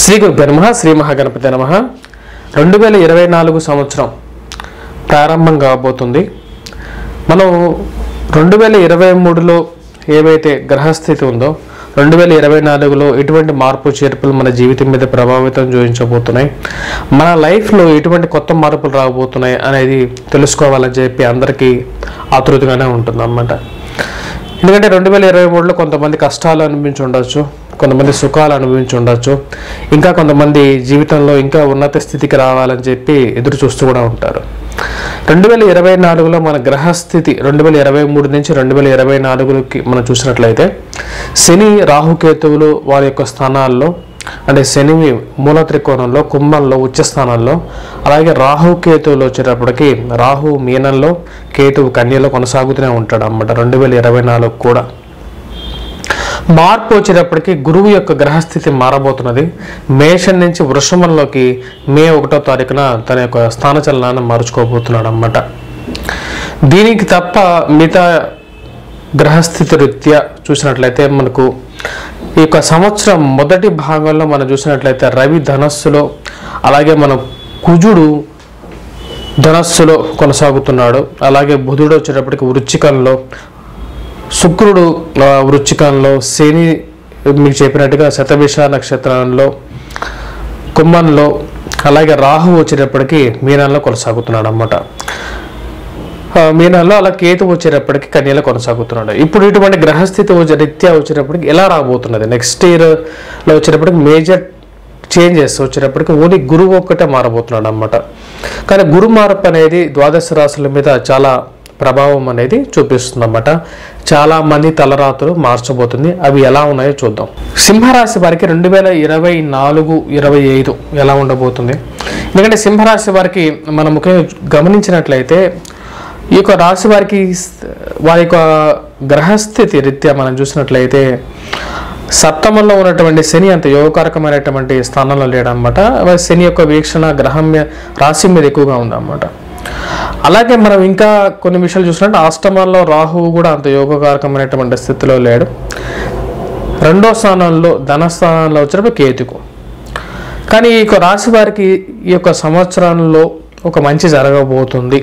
శ్రీ గురుభ్యో నమః. శ్రీ మహాగణపతి నమః. 2024 సంవత్సరం ప్రారంభం కాబోతుంది. మనం 2023లో ఏవైతే గ్రహస్థితి ఉందో 2024లో ఎటువంటి మార్పు చేర్పులు మన జీవితం మీద ప్రభావితం చూపించబోతున్నాయి, మన లైఫ్లో ఎటువంటి కొత్త మార్పులు రాబోతున్నాయి అనేది తెలుసుకోవాలని చెప్పి అందరికీ ఆతృతగానే ఉంటుంది అన్నమాట. ఎందుకంటే 2023లో కొంతమంది కష్టాలు అనిపించి ఉండొచ్చు, కొంతమంది సుఖాలు అనుభవించి ఉండొచ్చు, ఇంకా కొంతమంది జీవితంలో ఇంకా ఉన్నత స్థితికి రావాలని చెప్పి ఎదురు చూస్తూ కూడా ఉంటారు. 2024లో మన గ్రహస్థితి 2023 నుంచి 2024కి మనం చూసినట్లయితే శని రాహుకేతువులు వారి యొక్క స్థానాల్లో, అంటే శని మూల త్రికోణంలో, కుంభంలో, ఉచ్చ స్థానాల్లో, అలాగే రాహుకేతువులు వచ్చేటప్పటికి రాహు మీనంలో, కేతువు కన్యలో కొనసాగుతూనే ఉంటాడు అన్నమాట. 2024 కూడా మార్పు వచ్చేటప్పటికి గురువు యొక్క గ్రహస్థితి మారబోతున్నది. మేషం నుంచి వృషభంలోకి మే 1వ తారీఖున తన యొక్క స్థానచలనాన్ని మార్చుకోబోతున్నాడు అన్నమాట. దీనికి తప్ప మిగతా గ్రహస్థితి రీత్యా చూసినట్లయితే మనకు ఈ యొక్క సంవత్సరం మొదటి భాగంలో మనం చూసినట్లయితే రవి ధనస్సులో, అలాగే మన కుజుడు ధనస్సులో కొనసాగుతున్నాడు. అలాగే బుధుడు వచ్చేటప్పటికి వృశ్చికంలో, శుక్రుడు వృశ్చికంలో, శని మీకు చెప్పినట్టుగా శతభిష నక్షత్రంలో, కుంభంలో, అలాగే రాహు వచ్చేటప్పటికి మీనంలో కొనసాగుతున్నాడు అన్నమాట. మీనంలో, అలా కేతు వచ్చేటప్పటికి కన్యలో కొనసాగుతున్నాడు. ఇప్పుడు ఇటువంటి గ్రహస్థితి రీత్యా వచ్చేటప్పటికి ఎలా రాబోతున్నది, నెక్స్ట్ ఇయర్లో వచ్చేటప్పటికి మేజర్ చేంజెస్ వచ్చేటప్పటికి ఓన్లీ గురువు ఒక్కటే మారబోతున్నాడు అన్నమాట. కానీ గురు మార్పు అనేది ద్వాదశ రాశుల మీద చాలా ప్రభావం అనేది చూపిస్తుంది అన్నమాట. చాలా మంది తలరాతులు మార్చబోతుంది. అవి ఎలా ఉన్నాయో చూద్దాం. సింహరాశి వారికి 2024-25 ఎలా ఉండబోతుంది? ఎందుకంటే సింహరాశి వారికి మనం ముఖ్యంగా గమనించినట్లయితే ఈ యొక్క రాశి వారికి వారి యొక్క గ్రహస్థితి రీత్యా మనం చూసినట్లయితే సప్తమంలో ఉన్నటువంటి శని అంత యోగకారకమైనటువంటి స్థానంలో లేడన్నమాట. శని యొక్క వీక్షణ గ్రహం రాశి మీద ఎక్కువగా ఉందన్నమాట. అలాగే మనం ఇంకా కొన్ని విషయాలు చూసినట్టు అష్టమంలో రాహువు కూడా అంత యోగకారకమైనటువంటి స్థితిలో లేడు. 2వ స్థానంలో ధనస్థానంలో వచ్చినప్పుడు కేతుకు. కానీ ఈ యొక్క రాశి వారికి ఈ యొక్క సంవత్సరంలో ఒక మంచి జరగబోతుంది.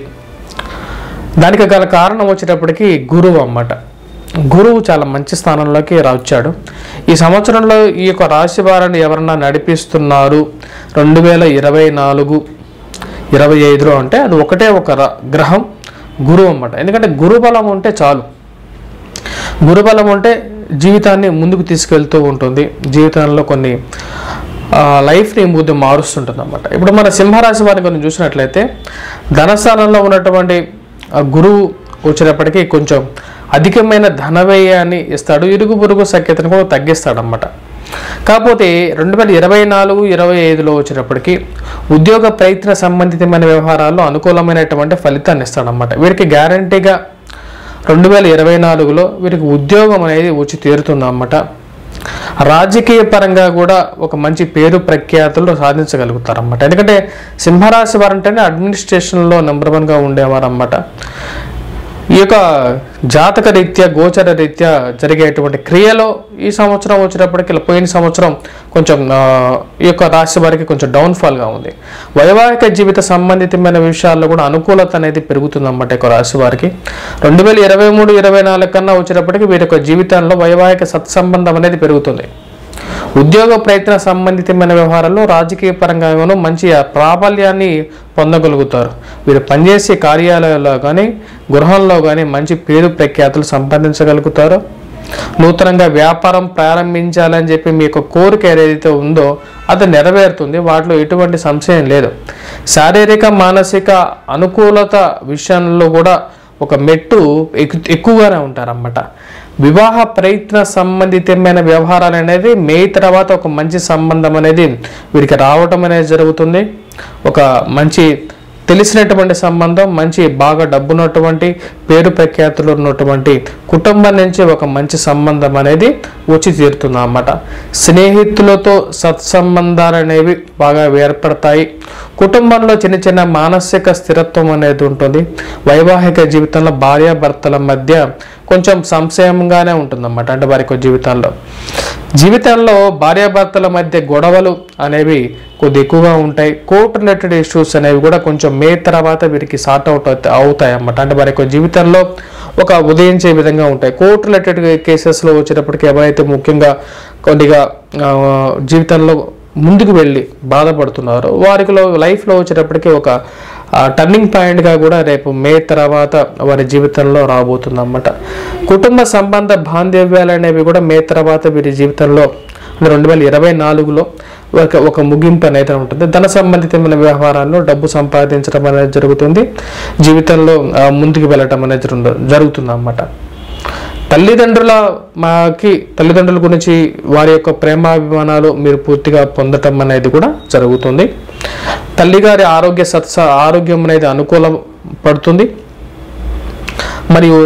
దానికి గల కారణం వచ్చేటప్పటికి గురువు అన్నమాట. గురువు చాలా మంచి స్థానంలోకి వచ్చాడు. ఈ సంవత్సరంలో ఈ యొక్క రాశి వారిని ఎవరన్నా నడిపిస్తున్నారు 2024-25లో అంటే అది ఒకటే ఒక గ్రహం గురువు అన్నమాట. ఎందుకంటే గురుబలం ఉంటే చాలు. గురుబలం ఉంటే జీవితాన్ని ముందుకు తీసుకెళ్తూ ఉంటుంది, జీవితంలో కొన్ని లైఫ్ని ముందు మారుస్తుంటుంది అన్నమాట. ఇప్పుడు మన సింహరాశి వారిని కొన్ని చూసినట్లయితే ధనస్థానంలో ఉన్నటువంటి గురువు వచ్చేటప్పటికి కొంచెం అధికమైన ధన వ్యయాన్ని ఇస్తాడు, ఇరుగు పొరుగు సఖ్యతను కూడా తగ్గిస్తాడు అన్నమాట. కాకపోతే 2024-25లో వచ్చేటప్పటికి ఉద్యోగ ప్రయత్న సంబంధితమైన వ్యవహారాల్లో అనుకూలమైనటువంటి ఫలితాన్ని ఇస్తాడన్నమాట. వీరికి గ్యారంటీగా 2024లో వీరికి ఉద్యోగం అనేది వచ్చి తీరుతుందన్నమాట. రాజకీయ పరంగా కూడా ఒక మంచి పేరు ప్రఖ్యాతులు సాధించగలుగుతారన్నమాట. ఎందుకంటే సింహరాశి వారంటేనే అడ్మినిస్ట్రేషన్లో నెంబర్ 1గా ఉండేవారు అన్నమాట. ఈ యొక్క జాతక రీత్యా గోచర రీత్యా జరిగేటువంటి క్రియలో ఈ సంవత్సరం వచ్చేటప్పటికి పోయిన సంవత్సరం కొంచెం ఈ యొక్క రాశి వారికి కొంచెం డౌన్ఫాల్గా ఉంది. వైవాహిక జీవిత సంబంధితమైన విషయాల్లో కూడా అనుకూలత అనేది పెరుగుతుందన్నమాట. ఈ యొక్క రాశి వారికి 2023-24 కన్నా వచ్చేటప్పటికి వీరి యొక్క జీవితంలో వైవాహిక సత్సంబంధం అనేది పెరుగుతుంది. ఉద్యోగ ప్రయత్న సంబంధితమైన వ్యవహారాల్లో రాజకీయ పరంగాను మంచి ప్రాబల్యాన్ని పొందగలుగుతారు. వీరు పనిచేసే కార్యాలయాల్లో కానీ గృహంలో కానీ మంచి పేరు ప్రఖ్యాతులు సంపాదించగలుగుతారు. నూతనంగా వ్యాపారం ప్రారంభించాలని చెప్పి మీ యొక్క కోరిక ఏదైతే ఉందో అది నెరవేరుతుంది. వాటిలో ఎటువంటి సంశయం లేదు. శారీరక మానసిక అనుకూలత విషయంలో కూడా ఒక మెట్టు ఎక్కువగానే ఉంటారన్నమాట. వివాహ ప్రయత్న సంబంధితమైన వ్యవహారాలు అనేది మే తర్వాత ఒక మంచి సంబంధం అనేది వీరికి రావటం అనేది జరుగుతుంది. ఒక మంచి తెలిసినటువంటి సంబంధం, మంచి బాగా డబ్బున్నటువంటి పేరు ప్రఖ్యాతులు ఉన్నటువంటి కుటుంబం నుంచి ఒక మంచి సంబంధం అనేది వచ్చి తీరుతుంది అన్నమాట. స్నేహితులతో సత్సంబంధాలు అనేవి బాగా ఏర్పడతాయి. కుటుంబంలో చిన్న చిన్న మానసిక స్థిరత్వం అనేది ఉంటుంది. వైవాహిక జీవితంలో భార్యాభర్తల మధ్య కొంచెం సంశయంగానే ఉంటుందన్నమాట. అంటే వారి జీవితంలో జీవితంలో భార్యాభర్తల మధ్య గొడవలు అనేవి కొద్ది ఎక్కువగా ఉంటాయి. కోర్టు రిలేటెడ్ ఇష్యూస్ అనేవి కూడా కొంచెం మే తర్వాత వీరికి సార్ట్ అవుట్ అవుతాయి అన్నమాట. అంటే వారి యొక్క జీవితంలో ఒక ఉదయించే విధంగా ఉంటాయి. కోర్టు రిలేటెడ్ కేసెస్లో వచ్చేటప్పటికి ఎవరైతే ముఖ్యంగా కొద్దిగా జీవితంలో ముందుకు వెళ్ళి బాధపడుతున్నారో వారికి లైఫ్లో వచ్చేటప్పటికి ఒక టర్నింగ్ పాయింట్గా కూడా రేపు మే తర్వాత వారి జీవితంలో రాబోతుంది అన్నమాట. కుటుంబ సంబంధ బాంధవ్యాలు అనేవి కూడా మే తర్వాత వీరి జీవితంలో 2024లో ఒక ముగింపు అనేది ఉంటుంది. ధన సంబంధితమైన వ్యవహారాల్లో డబ్బు సంపాదించడం అనేది జరుగుతుంది. జీవితంలో ముందుకు వెళ్ళటం అనేది జరుగుతుంది అన్నమాట. తల్లిదండ్రుల గురించి వారి యొక్క ప్రేమాభిమానాలు మీరు పూర్తిగా పొందటం అనేది కూడా జరుగుతుంది. తల్లిగారి ఆరోగ్యం అనేది అనుకూలం పడుతుంది. మరియు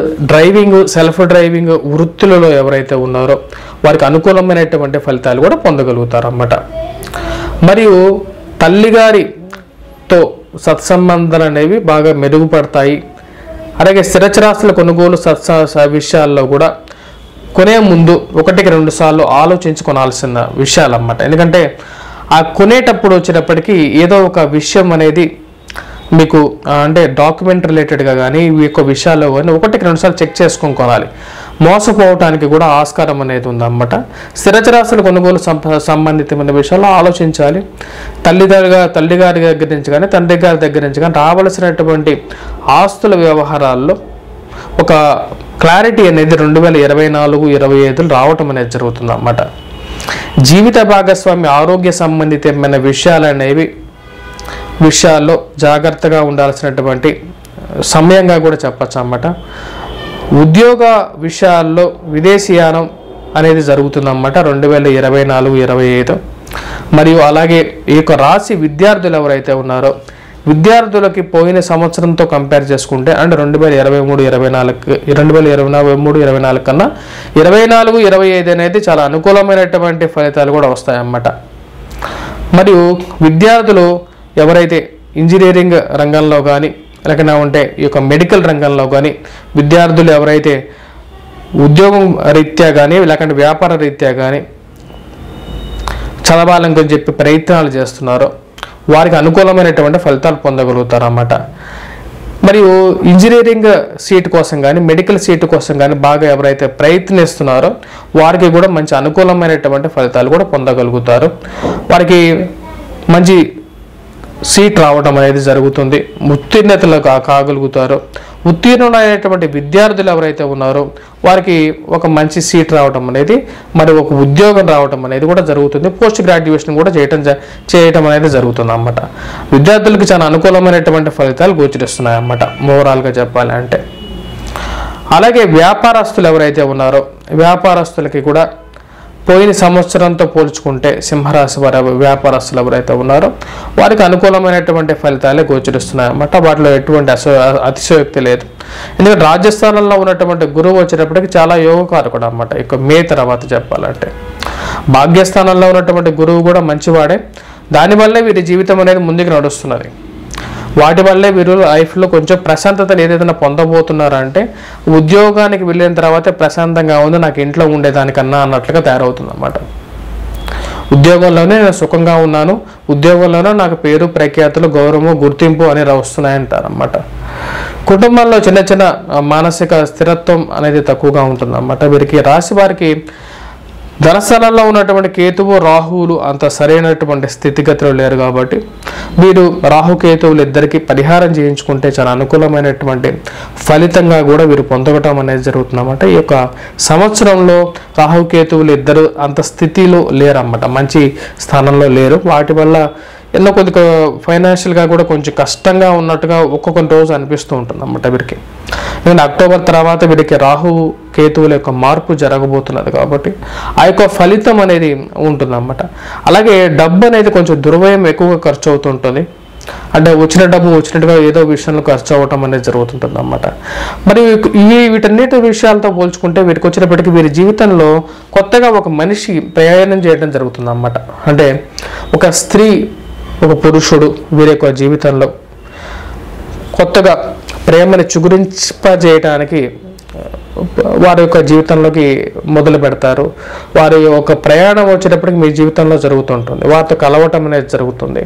సెల్ఫ్ డ్రైవింగ్ వృత్తులలో ఎవరైతే ఉన్నారో వారికి అనుకూలమైనటువంటి ఫలితాలు కూడా పొందగలుగుతారు అన్నమాట. మరియు తల్లిగారితో సత్సంబంధాలు అనేవి బాగా మెరుగుపడతాయి. అలాగే స్థిరచరాస్తుల కొనుగోలు విషయాల్లో కూడా కొనే ముందు 1-2 సార్లు ఆలోచించి కొనాల్సిన విషయాలు అన్నమాట. ఎందుకంటే ఆ కొనేటప్పుడు వచ్చేటప్పటికి ఏదో ఒక విషయం అనేది మీకు అంటే డాక్యుమెంట్ రిలేటెడ్గా కానీ ఈ యొక్క విషయాల్లో కానీ 1-2 సార్లు చెక్ చేసుకొని కొనాలి. మోసపోవటానికి కూడా ఆస్కారం అనేది ఉందన్నమాట. స్థిరచరాస్తుల కొనుగోలు సంబంధితమైన విషయాల్లో ఆలోచించాలి. తల్లిగారి దగ్గర నుంచి కానీ తండ్రి గారి దగ్గర నుంచి కానీ రావాల్సినటువంటి ఆస్తుల వ్యవహారాల్లో ఒక క్లారిటీ అనేది 2024-25 రావటం అనేది జరుగుతుంది అన్నమాట. జీవిత భాగస్వామి ఆరోగ్య సంబంధితమైన విషయాల్లో జాగ్రత్తగా ఉండాల్సినటువంటి సమయంగా కూడా చెప్పచ్చు అన్నమాట. ఉద్యోగ విషయాల్లో విదేశీయానం అనేది జరుగుతుందన్నమాట 2024-25. మరియు అలాగే ఈ యొక్క రాశి విద్యార్థులు ఎవరైతే ఉన్నారో విద్యార్థులకి పోయిన సంవత్సరంతో కంపేర్ చేసుకుంటే అంటే 2023-24 కన్నా 24-25 అనేది చాలా అనుకూలమైనటువంటి ఫలితాలు కూడా వస్తాయన్నమాట. మరియు విద్యార్థులు ఎవరైతే ఇంజనీరింగ్ రంగంలో కానీ లేకపోతే ఉంటే ఈ యొక్క మెడికల్ రంగంలో కానీ విద్యార్థులు ఎవరైతే ఉద్యోగం రీత్యా కానీ లేకుంటే వ్యాపార రీత్యా కానీ చదవాలని చెప్పి ప్రయత్నాలు చేస్తున్నారో వారికి అనుకూలమైనటువంటి ఫలితాలు పొందగలుగుతారు అన్నమాట. మరియు ఇంజనీరింగ్ సీట్ కోసం కానీ మెడికల్ సీట్ కోసం కానీ బాగా ఎవరైతే ప్రయత్నిస్తున్నారో వారికి కూడా మంచి అనుకూలమైనటువంటి ఫలితాలు కూడా పొందగలుగుతారు. వారికి మంచి సీట్ రావడం అనేది జరుగుతుంది. ఉత్తీర్ణతలు కాగలుగుతారు. ఉత్తీర్ణులైనటువంటి విద్యార్థులు ఎవరైతే ఉన్నారో వారికి ఒక మంచి సీట్ రావడం అనేది మరి ఒక ఉద్యోగం రావడం అనేది కూడా జరుగుతుంది. పోస్ట్ గ్రాడ్యుయేషన్ కూడా చేయటం అనేది జరుగుతుంది అన్నమాట. విద్యార్థులకి చాలా అనుకూలమైనటువంటి ఫలితాలు గోచరిస్తున్నాయి అన్నమాట ఓవరాల్గా చెప్పాలి అంటే. అలాగే వ్యాపారస్తులు ఎవరైతే ఉన్నారో వ్యాపారస్తులకి కూడా పోయిన సంవత్సరంతో పోల్చుకుంటే సింహరాశి వారి వ్యాపారస్తులు ఎవరైతే ఉన్నారో వారికి అనుకూలమైనటువంటి ఫలితాలే గోచరిస్తున్నాయి అన్నమాట. వాటిలో ఎటువంటి అతిశయోక్తి లేదు. ఎందుకంటే రాజస్థానంలో ఉన్నటువంటి గురువు వచ్చేటప్పటికి చాలా యోగకారకుడు అన్నమాట. ఇక మే తర్వాత చెప్పాలంటే భాగ్యస్థానంలో ఉన్నటువంటి గురువు కూడా మంచివాడే. దానివల్లే వీరి జీవితం అనేది ముందుకు నడుస్తున్నది. వాటి వల్లే వీరు లైఫ్లో కొంచెం ప్రశాంతతను ఏదైనా పొందబోతున్నారంటే ఉద్యోగానికి వెళ్ళిన తర్వాత ప్రశాంతంగా ఉంది నాకు ఇంట్లో ఉండేదానికన్నా అన్నట్లుగా తయారవుతుంది అన్నమాట. ఉద్యోగంలోనే నేను సుఖంగా ఉన్నాను, ఉద్యోగంలోనే నాకు పేరు ప్రఖ్యాతులు గౌరవము గుర్తింపు అని వస్తున్నాయంటారన్నమాట. కుటుంబంలో చిన్న చిన్న మానసిక స్థిరత్వం అనేది తక్కువగా ఉంటుంది అన్నమాట. వీరికి రాశి వారికి ధనస్థానంలో ఉన్నటువంటి కేతువు రాహువులు అంత సరైనటువంటి స్థితిగతిలో లేరు కాబట్టి వీరు రాహుకేతువులు ఇద్దరికి పరిహారం చేయించుకుంటే చాలా అనుకూలమైనటువంటి ఫలితంగా కూడా వీరు పొందగటం అనేది జరుగుతుందన్నమాట. ఈ యొక్క సంవత్సరంలో రాహుకేతువులు ఇద్దరు అంత స్థితిలో లేరన్నమాట, మంచి స్థానంలో లేరు. వాటి వల్ల ఎన్నో కొద్దిగా ఫైనాన్షియల్గా కూడా కొంచెం కష్టంగా ఉన్నట్టుగా ఒక్కొక్క రోజు అనిపిస్తూ ఉంటుంది అన్నమాట వీరికి. ఎందుకంటే అక్టోబర్ తర్వాత వీరికి రాహు కేతువుల యొక్క మార్పు జరగబోతున్నది కాబట్టి ఆ యొక్క ఫలితం అనేది ఉంటుందన్నమాట. అలాగే డబ్బు అనేది కొంచెం దుర్వ్యయం ఎక్కువగా ఖర్చు అవుతుంటుంది. అంటే వచ్చిన డబ్బు వచ్చినట్టుగా ఏదో విషయంలో ఖర్చు అవ్వటం అనేది జరుగుతుంటుంది అన్నమాట. మరి వీటన్నిటి విషయాలతో పోల్చుకుంటే వీరికి వచ్చినప్పటికీ వీరి జీవితంలో కొత్తగా ఒక మనిషి ప్రయాణం చేయడం జరుగుతుంది అన్నమాట. అంటే ఒక స్త్రీ ఒక పురుషుడు వీరి యొక్క జీవితంలో కొత్తగా ప్రేమని చిగురింపజేయటానికి వారి యొక్క జీవితంలోకి మొదలు పెడతారు. వారి యొక్క ప్రయాణం వచ్చేటప్పటికి మీ జీవితంలో జరుగుతుంటుంది. వారితో కలవటం అనేది జరుగుతుంది.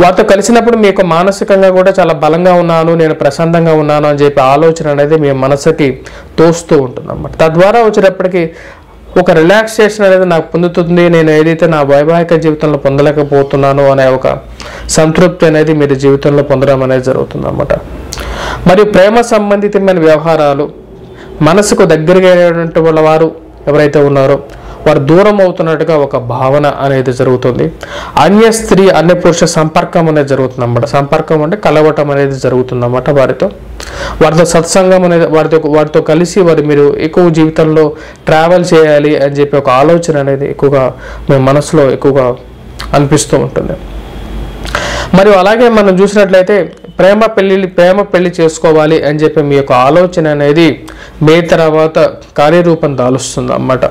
వారితో కలిసినప్పుడు మీకు మానసికంగా కూడా చాలా బలంగా ఉన్నాను, నేను ప్రశాంతంగా ఉన్నాను అని చెప్పి ఆలోచన అనేది మీ మనసుకి తోస్తూ ఉంటుంది అన్నమాట. తద్వారా వచ్చేటప్పటికి ఒక రిలాక్సేషన్ అనేది నాకు పొందుతుంది, నేను ఏదైతే నా వైవాహిక జీవితంలో పొందలేకపోతున్నాను అనే ఒక సంతృప్తి అనేది మీరు జీవితంలో పొందడం అనేది జరుగుతుంది అన్నమాట. మరియు ప్రేమ సంబంధితమైన వ్యవహారాలు, మనసుకు దగ్గరగా అయినటువంటి వాళ్ళ వారు ఎవరైతే ఉన్నారో వారు దూరం అవుతున్నట్టుగా ఒక భావన అనేది జరుగుతుంది. అన్య స్త్రీ అన్య పురుష సంపర్కం అనేది జరుగుతుంది అన్నమాట. సంపర్కం అంటే కలవటం అనేది జరుగుతుంది అన్నమాట. వారితో సత్సంగం అనేది వారితో కలిసి మీరు ఎక్కువ జీవితంలో ట్రావెల్ చేయాలి అని చెప్పి ఒక ఆలోచన అనేది ఎక్కువగా మీ మనసులో ఎక్కువగా అనిపిస్తూ ఉంటుంది. మరియు అలాగే మనం చూసినట్లయితే ప్రేమ పెళ్లి చేసుకోవాలి అని చెప్పి మీ యొక్క ఆలోచన అనేది మే తర్వాత కార్యరూపం దాలుస్తుంది అన్నమాట.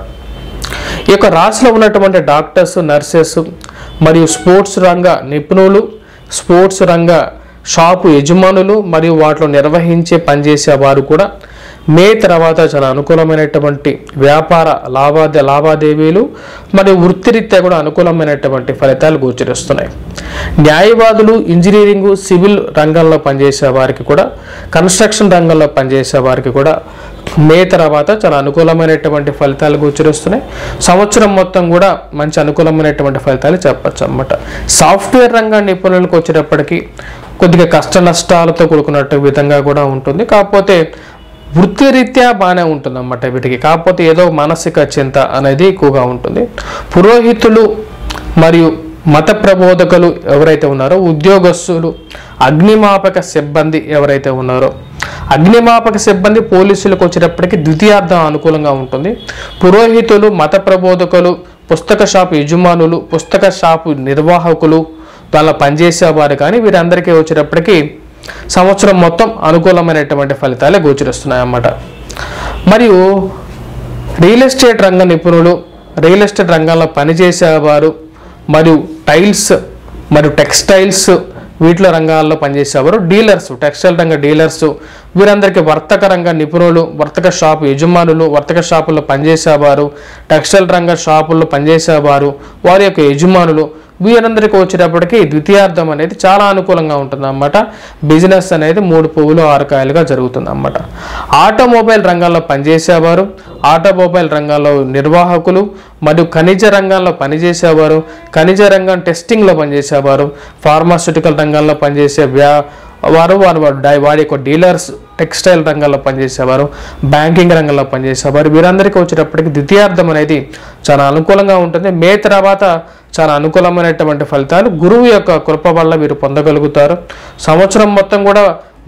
ఈ యొక్క రాశిలో ఉన్నటువంటి డాక్టర్స్, నర్సెస్ మరియు స్పోర్ట్స్ రంగ నిపుణులు, స్పోర్ట్స్ రంగ షాపు యజమానులు మరియు వాటిలో పనిచేసే వారు కూడా మే తర్వాత చాలా అనుకూలమైనటువంటి వ్యాపార లావాదేవీలు మరియు వృత్తిరీత్యా కూడా అనుకూలమైనటువంటి ఫలితాలు గోచరిస్తున్నాయి. న్యాయవాదులు, ఇంజనీరింగ్, సివిల్ రంగంలో పనిచేసే వారికి కూడా, కన్స్ట్రక్షన్ రంగంలో పనిచేసే వారికి కూడా మే తర్వాత చాలా అనుకూలమైనటువంటి ఫలితాలు గోచరిస్తున్నాయి. సంవత్సరం మొత్తం కూడా మంచి అనుకూలమైనటువంటి ఫలితాలు చెప్పచ్చు అన్నమాట. సాఫ్ట్వేర్ రంగ నిపుణులకు వచ్చేటప్పటికి కొద్దిగా కష్ట నష్టాలతో కూడుకున్నట్టు విధంగా కూడా ఉంటుంది. కాకపోతే వృత్తిరీత్యా బాగానే ఉంటుంది అన్నమాట వీటికి. కాకపోతే ఏదో మానసిక చింత అనేది ఎక్కువగా ఉంటుంది. పురోహితులు మరియు మత ప్రబోధకులు ఎవరైతే ఉన్నారో, ఉద్యోగస్తులు, అగ్నిమాపక సిబ్బంది ఎవరైతే ఉన్నారో, అగ్నిమాపక సిబ్బంది, పోలీసులకు వచ్చేటప్పటికి ద్వితీయార్థం అనుకూలంగా ఉంటుంది. పురోహితులు, మత ప్రబోధకులు, పుస్తక షాపు యజమానులు, పుస్తక షాపు నిర్వాహకులు, వాళ్ళ పనిచేసేవారు కానీ వీరందరికీ వచ్చేటప్పటికి సంవత్సరం మొత్తం అనుకూలమైనటువంటి ఫలితాలే గోచరిస్తున్నాయి అన్నమాట. మరియు రియల్ ఎస్టేట్ రంగ నిపుణులు, రియల్ ఎస్టేట్ రంగంలో పనిచేసేవారు మరియు టైల్స్ మరియు టెక్స్టైల్స్ వీటిలో రంగాల్లో పనిచేసేవారు, డీలర్స్, టెక్స్టైల్ రంగ డీలర్స్ వీరందరికీ వర్తక రంగ నిపుణులు, వర్తక షాపు యజమానులు, వర్తక షాపుల్లో పనిచేసేవారు, టెక్స్టైల్ రంగ షాపుల్లో పనిచేసేవారు, వారి యొక్క యజమానులు వీరందరికీ వచ్చేటప్పటికి ద్వితీయార్థం అనేది చాలా అనుకూలంగా ఉంటుంది అన్నమాట. బిజినెస్ అనేది 3 పువ్వులు 6 కాయలుగా జరుగుతుంది అన్నమాట. ఆటోమొబైల్ రంగంలో పనిచేసేవారు, ఆటోమొబైల్ రంగంలో నిర్వాహకులు మరియు ఖనిజ రంగంలో పనిచేసేవారు, ఖనిజ రంగం టెస్టింగ్లో పనిచేసేవారు, ఫార్మాస్యూటికల్ రంగంలో పనిచేసే వారి యొక్క డీలర్స్, టెక్స్టైల్ రంగంలో పనిచేసేవారు, బ్యాంకింగ్ రంగంలో పనిచేసేవారు వీరందరికీ వచ్చేటప్పటికి ద్వితీయార్థం అనేది చాలా అనుకూలంగా ఉంటుంది. మే తర్వాత చాలా అనుకూలమైనటువంటి ఫలితాలు గురువు యొక్క కృప వల్ల వీరు పొందగలుగుతారు. సంవత్సరం మొత్తం కూడా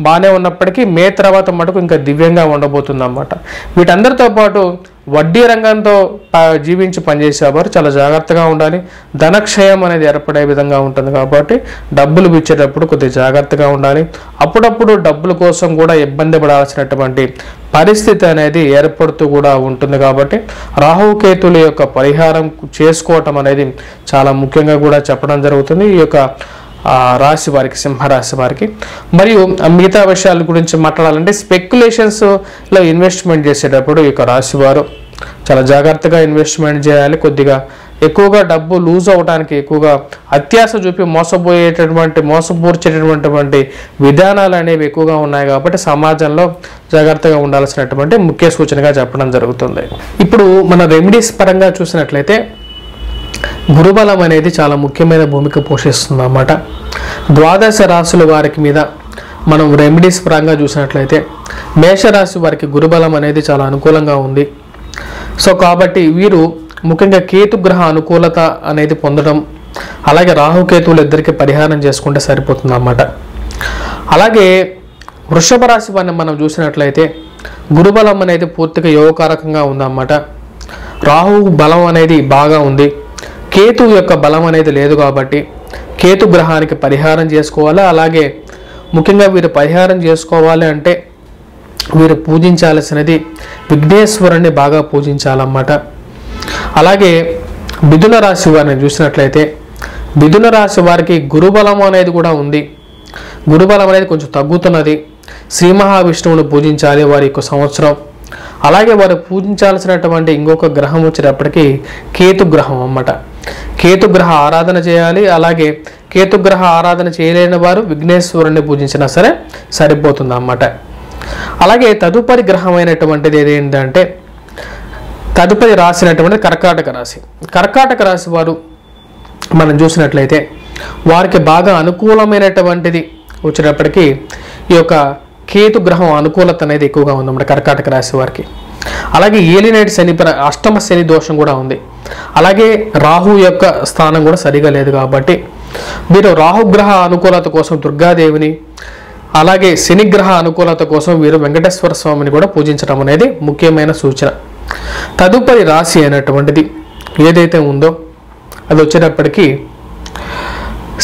బాగానే ఉన్నప్పటికీ మే తర్వాత మటుకు ఇంకా దివ్యంగా ఉండబోతుంది అన్నమాట. వీటందరితో పాటు వడ్డీ రంగంతో జీవించి పనిచేసేవారు చాలా జాగ్రత్తగా ఉండాలి. ధనక్షయం అనేది ఏర్పడే విధంగా ఉంటుంది కాబట్టి డబ్బులు ఇచ్చేటప్పుడు కొద్దిగా జాగ్రత్తగా ఉండాలి. అప్పుడప్పుడు డబ్బుల కోసం కూడా ఇబ్బంది పడాల్సినటువంటి పరిస్థితి అనేది ఏర్పడుతూ కూడా ఉంటుంది కాబట్టి రాహుకేతుల యొక్క పరిహారం చేసుకోవటం అనేది చాలా ముఖ్యంగా కూడా చెప్పడం జరుగుతుంది ఈ యొక్క రాశి వారికి, సింహరాశి వారికి. మరియు మిగతా విషయాల గురించి మాట్లాడాలంటే స్పెక్యులేషన్స్లో ఇన్వెస్ట్మెంట్ చేసేటప్పుడు ఈ యొక్క రాశి వారు చాలా జాగ్రత్తగా ఇన్వెస్ట్మెంట్ చేయాలి. కొద్దిగా ఎక్కువగా డబ్బు లూజ్ అవ్వడానికి ఎక్కువగా అత్యాశ చూపి మోసపూర్చేటటువంటి విధానాలు అనేవి ఎక్కువగా ఉన్నాయి కాబట్టి సమాజంలో జాగ్రత్తగా ఉండాల్సినటువంటి ముఖ్య సూచనగా చెప్పడం జరుగుతుంది. ఇప్పుడు మన రెమెడీస్ పరంగా చూసినట్లయితే గురుబలం అనేది చాలా ముఖ్యమైన భూమిక పోషిస్తుంది అన్నమాట. ద్వాదశ రాశుల వారికి మీద మనం రెమెడీస్ పరంగా చూసినట్లయితే మేషరాశి వారికి గురుబలం అనేది చాలా అనుకూలంగా ఉంది. సో కాబట్టి వీరు ముఖ్యంగా కేతుగ్రహ అనుకూలత అనేది పొందడం, అలాగే రాహుకేతువులు ఇద్దరికి పరిహారం చేసుకుంటే సరిపోతుంది అన్నమాట. అలాగే వృషభ రాశి వారిని మనం చూసినట్లయితే గురుబలం అనేది పూర్తిగా యోగకారకంగా ఉందన్నమాట. రాహు బలం అనేది బాగా ఉంది, కేతు యొక్క బలం అనేది లేదు కాబట్టి కేతు గ్రహానికి పరిహారం చేసుకోవాలి. అలాగే ముఖ్యంగా వీరు పరిహారం చేసుకోవాలి అంటే వీరు పూజించాల్సినది విఘ్నేశ్వరుని బాగా పూజించాలన్నమాట. అలాగే మిథున రాశి వారిని చూసినట్లయితే మిథున రాశి వారికి గురుబలం అనేది కూడా ఉంది, గురుబలం అనేది కొంచెం తగ్గుతున్నది. శ్రీ మహావిష్ణువుని పూజించాలి వారి యొక్క సంవత్సరం. అలాగే వారు పూజించాల్సినటువంటి ఇంకొక గ్రహం వచ్చేటప్పటికి కేతుగ్రహం అన్నమాట. కేతుగ్రహ ఆరాధన చేయాలి. అలాగే కేతుగ్రహ ఆరాధన చేయలేని వారు విఘ్నేశ్వరుణ్ణి పూజించినా సరే సరిపోతుంది అన్నమాట. అలాగే తదుపరి గ్రహమైనటువంటిది ఏంటంటే తదుపరి రాసినటువంటి కర్కాటక రాశి. కర్కాటక రాశి వారు మనం చూసినట్లయితే వారికి బాగా అనుకూలమైనటువంటిది వచ్చేటప్పటికి ఈ యొక్క కేతు గ్రహం అనుకూలత అనేది ఎక్కువగా ఉందన్నమాట కర్కాటక రాశి వారికి. అలాగే ఏలినాటి శని అష్టమ శని దోషం కూడా ఉంది. అలాగే రాహు యొక్క స్థానం కూడా సరిగా లేదు కాబట్టి మీరు రాహుగ్రహ అనుకూలత కోసం దుర్గాదేవిని, అలాగే శనిగ్రహ అనుకూలత కోసం వీరు వెంకటేశ్వర స్వామిని కూడా పూజించడం అనేది ముఖ్యమైన సూచన. తదుపరి రాశి అయినటువంటిది ఏదైతే ఉందో అది వచ్చేటప్పటికి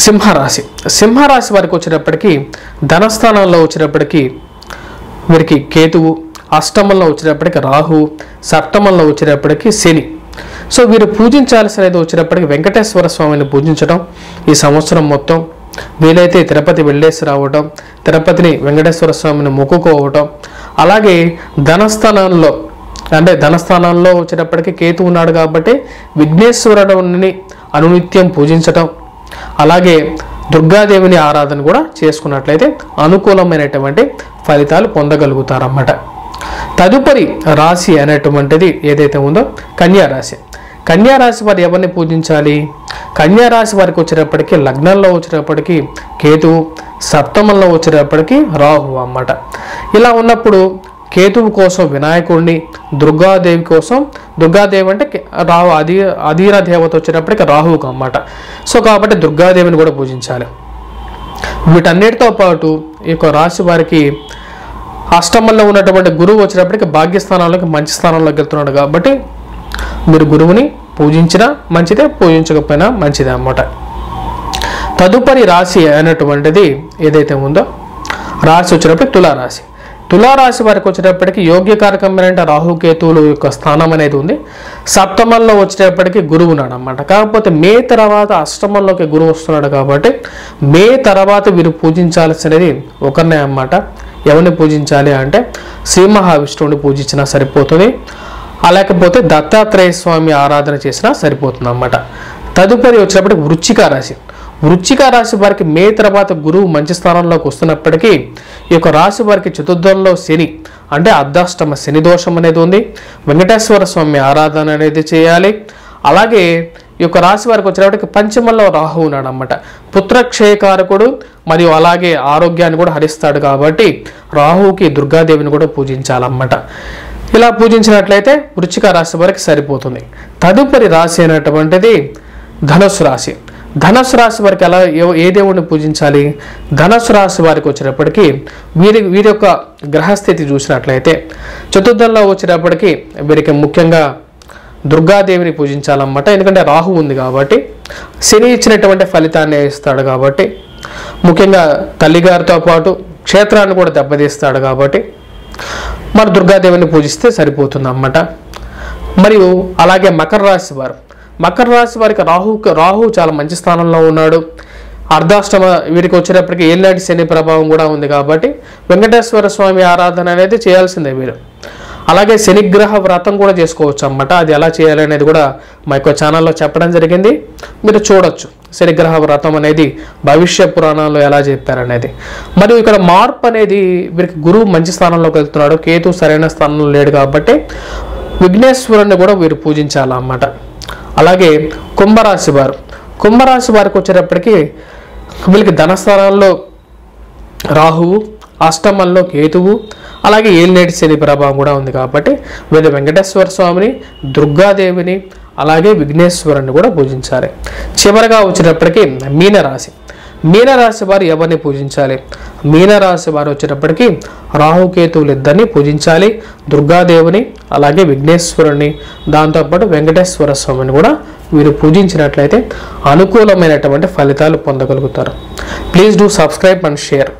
సింహరాశి. సింహరాశి వారికి వచ్చేటప్పటికి ధనస్థానంలో వచ్చేటప్పటికి వీరికి కేతువు, అష్టమంలో వచ్చేటప్పటికి రాహు, సప్తమంలో వచ్చేటప్పటికి శని. సో వీరు పూజించాల్సినది వచ్చేటప్పటికి వెంకటేశ్వర స్వామిని పూజించడం ఈ సంవత్సరం మొత్తం. వీలైతే తిరుపతి వెళ్ళేసి రావటం, తిరుపతిని వెంకటేశ్వర స్వామిని మొక్కుకోవటం. అలాగే ధనస్థానంలో వచ్చేటప్పటికి కేతు ఉన్నాడు కాబట్టి విఘ్నేశ్వరుడిని అనునిత్యం పూజించటం, అలాగే దుర్గాదేవిని ఆరాధన కూడా చేసుకున్నట్లయితే అనుకూలమైనటువంటి ఫలితాలు పొందగలుగుతారన్నమాట. తదుపరి రాశి అనేటువంటిది ఏదైతే ఉందో కన్యారాశి. కన్యారాశి వారు ఎవరిని పూజించాలి? కన్యారాశి వారికి వచ్చేటప్పటికి లగ్నంలో వచ్చేటప్పటికి కేతువు, సప్తమంలో వచ్చేటప్పటికి రాహు అన్నమాట. ఇలా ఉన్నప్పుడు కేతువు కోసం వినాయకుడిని, దుర్గాదేవి కోసం, దుర్గాదేవి అంటే రాహు అధీన దేవత వచ్చేటప్పటికి రాహువుకు అన్నమాట. సో కాబట్టి దుర్గాదేవిని కూడా పూజించాలి. వీటన్నిటితో పాటు ఈ యొక్క రాశి వారికి అష్టమంలో ఉన్నటువంటి గురువు వచ్చేటప్పటికి భాగ్యస్థానంలోకి మంచి స్థానంలోకి వెళ్తున్నాడు కాబట్టి మీరు గురువుని పూజించినా మంచిదే, పూజించకపోయినా మంచిదే అన్నమాట. తదుపరి రాశి అనేటువంటిది ఏదైతే ఉందో రాశి వచ్చేటప్పటికి తులారాశి. తులారాశి వారికి వచ్చేటప్పటికి యోగ్యకారకమైన రాహుకేతువుల యొక్క స్థానం అనేది ఉంది. సప్తమంలో వచ్చేటప్పటికి గురువు ఉన్నాడు అన్నమాట. కాకపోతే మే తర్వాత అష్టమంలోకి గురువు వస్తున్నాడు కాబట్టి మే తర్వాత వీరు పూజించాల్సినది ఒకరినే అన్నమాట. ఎవరిని పూజించాలి అంటే శ్రీ మహావిష్ణువుని పూజించినా సరిపోతుంది, లేకపోతే దత్తాత్రేయ స్వామి ఆరాధన చేసినా సరిపోతుంది అన్నమాట. తదుపరి వచ్చేటప్పటికి వృశ్చిక రాశి. వృశ్చిక రాశి వారికి మే తర్వాత గురువు మంచి స్థానంలోకి వస్తున్నప్పటికీ ఈ యొక్క రాశి వారికి చతుర్థంలో శని అంటే అర్ధాష్టమ శని దోషం అనేది ఉంది. వెంకటేశ్వర స్వామి ఆరాధన అనేది చేయాలి. అలాగే ఈ యొక్క రాశి వారికి వచ్చేటప్పటికి పంచమంలో రాహు ఉన్నాడు అన్నమాట. పుత్రక్షయకారకుడు మరియు అలాగే ఆరోగ్యాన్ని కూడా హరిస్తాడు కాబట్టి రాహుకి దుర్గాదేవిని కూడా పూజించాలన్నమాట. ఇలా పూజించినట్లయితే వృశ్చిక రాశి వారికి సరిపోతుంది. తదుపరి రాశి అయినటువంటిది ధనుస్సు రాశి. ధనుస్సు రాశి వారికి ఎలా ఏ దేవుడిని పూజించాలి? ధనుస్సు రాశి వారికి వచ్చేటప్పటికి వీరి యొక్క గ్రహస్థితి చూసినట్లయితే చతుర్థంలో వచ్చేటప్పటికి వీరికి ముఖ్యంగా దుర్గాదేవిని పూజించాలన్నమాట. ఎందుకంటే రాహు ఉంది కాబట్టి శని ఇచ్చినటువంటి ఫలితాన్ని ఇస్తాడు కాబట్టి, ముఖ్యంగా తల్లిగారితో పాటు క్షేత్రాన్ని కూడా దెబ్బతీస్తాడు కాబట్టి మరి దుర్గాదేవిని పూజిస్తే సరిపోతుంది అన్నమాట. మరియు అలాగే మకర రాశి వారు, మకర రాశి వారికి రాహు చాలా మంచి స్థానంలో ఉన్నాడు. అర్ధాష్టమ వీరికి వచ్చేటప్పటికి ఏళ్ళనాటి శని ప్రభావం కూడా ఉంది కాబట్టి వెంకటేశ్వర స్వామి ఆరాధన అనేది చేయాల్సిందే వీరు. అలాగే శనిగ్రహ వ్రతం కూడా చేసుకోవచ్చు అన్నమాట. అది ఎలా చేయాలి అనేది కూడా మా యొక్క ఛానల్లో చెప్పడం జరిగింది, మీరు చూడొచ్చు. శనిగ్రహ వ్రతం అనేది భవిష్య పురాణాల్లో ఎలా చెప్పారనేది. మరియు ఇక్కడ మార్పు అనేది వీరికి గురువు మంచి స్థానంలోకి వెళ్తున్నాడు, కేతు సరైన స్థానంలో లేడు కాబట్టి విఘ్నేశ్వరుని కూడా వీరు పూజించాలన్నమాట. అలాగే కుంభరాశి వారికి వచ్చేటప్పటికి వీళ్ళకి ధనస్థానాల్లో రాహువు, అష్టమంలో కేతువు, అలాగే ఏలినేటి శని ప్రభావం కూడా ఉంది కాబట్టి వీళ్ళు వెంకటేశ్వర స్వామిని, దుర్గాదేవిని, అలాగే విఘ్నేశ్వరుని కూడా పూజించాలి. చివరగా వచ్చేటప్పటికి మీనరాశి వారు ఎవరిని పూజించాలి? మీనరాశి వారు వచ్చేటప్పటికి రాహుకేతువులు ఇద్దరిని పూజించాలి, దుర్గాదేవిని, అలాగే విఘ్నేశ్వరుని, దాంతోపాటు వెంకటేశ్వర స్వామిని కూడా వీరు పూజించినట్లయితే అనుకూలమైనటువంటి ఫలితాలు పొందగలుగుతారు. Please do subscribe and share.